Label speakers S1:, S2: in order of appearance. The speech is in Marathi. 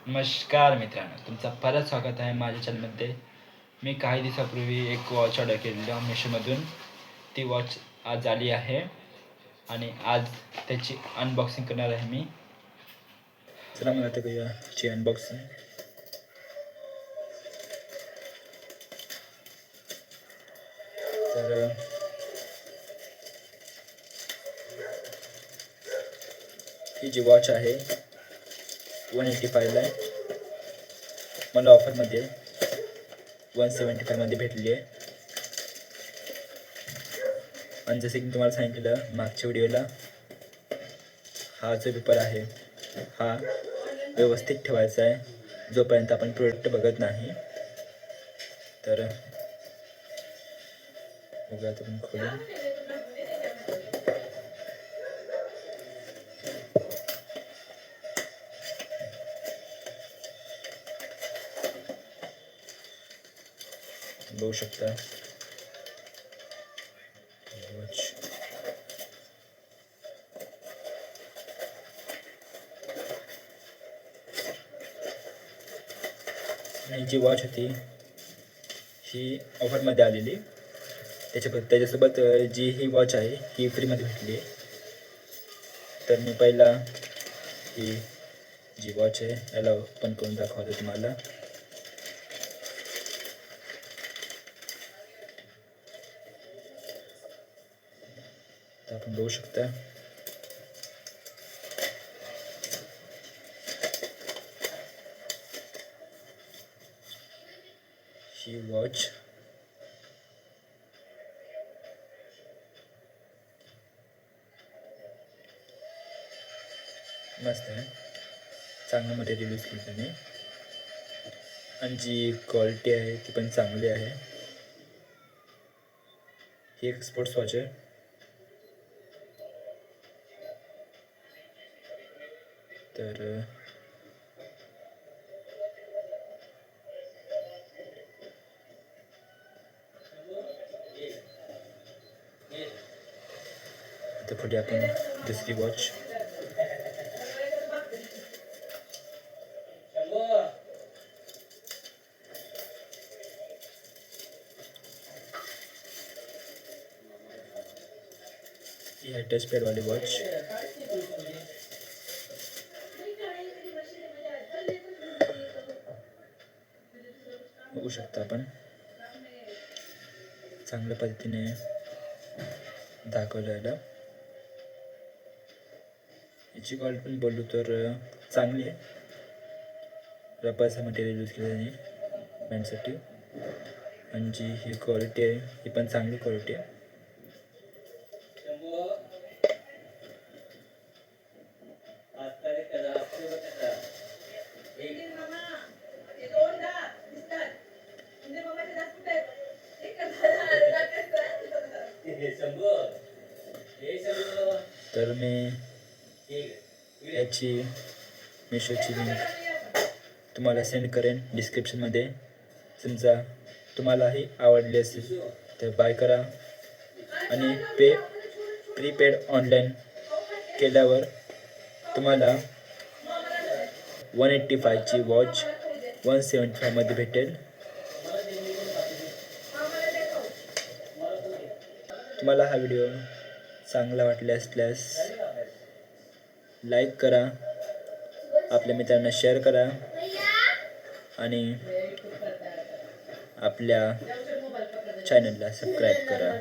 S1: नमस्कार मित्रांनो, तुमचं परत स्वागत आहे माझ्या चॅनलमध्ये. मी काही दिवसापूर्वी एक वॉच ऑर्डर केलेली मिशोमधून. ती वॉच आज आली आहे आणि आज त्याची अनबॉक्सिंग करणार आहे मी. चला मला आता करूयाची अनबॉक्सिंग. तर ही जी वॉच आहे 185ला आहे. मला ऑफरमध्ये 175मध्ये भेटली आहे. आणि जसे की तुम्हाला सांगितलं मागच्या व्हिडिओला, हा जो पेपर आहे हा व्यवस्थित ठेवायचा आहे जोपर्यंत आपण प्रोडक्ट बघत नाही. तर बघा तुम्ही खोलून. बघू शकता वॉच. आणि जी वॉच होती ही ऑफरमध्ये आलेली. त्याच्यासोबत जी ही वॉच आहे ही फ्रीमध्ये भेटली आहे. तर मी पहिला ही जी वॉच आहे याला ओपन करून दाखवतो तुम्हाला. तर आपण बघू शकता ही वॉच मस्त आहे. चांगलं मटेरियल यूज केलं त्याने आणि जी क्वालिटी आहे ती पण चांगली आहे. ही एक स्पोर्ट्स वॉच आहे. तर आता पुढे आपण दुसरी वॉच. ही आहे टच पॅडवाली वॉच. बघू शकता आपण चांगल्या पद्धतीने दाखवलेलं. याची क्वालिटी पण बोललो तर चांगली आहे. रबरचं मटेरियल यूज केलं त्याने बँडसाठी. आणि जी ही क्वालिटी आहे ही पण चांगली क्वालिटी आहे. तर मी याची मिशोची लिंक तुम्हाला सेंड करेन डिस्क्रिप्शनमध्ये. समजा तुम्हालाही आवडली असेल तर बाय करा. आणि प्रीपेड ऑनलाईन केल्यावर तुम्हाला 185ची वॉच 175मध्ये भेटेल. तुम्हाला हा व्हिडिओ चांगला वाटला असल्यास लाईक करा, आपल्या मित्रांना शेअर करा आणि आपल्या चॅनलला सबस्क्राईब करा.